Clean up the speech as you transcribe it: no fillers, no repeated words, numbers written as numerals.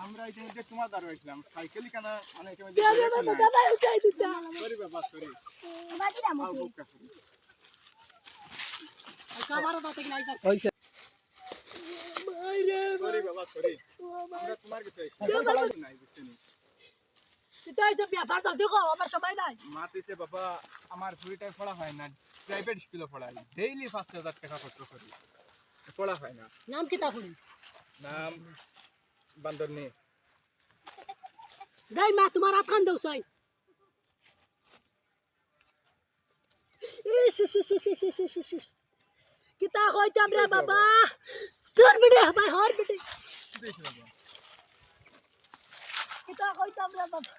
আমরা ইতিমধ্যে তোমার দ্বারা হয়েছিলাম সাইকেলই কেন মানে মাটিতে বাবা আমার চুরিটাই পড়া হয় না, প্রাইভেট স্কুলে পড়াই, ডেইলি ৫,০০০ টাকা খরচ করি, পড়া হয় না। নাম কি তা করি? নাম বান্দরনি। যাই মা তোমার হাত খান দেও সাই। কিতা কইতাম রে বাবা, তোর বিড়ে ভাই হর বিড়ে কিতা কইতাম রে বাবা।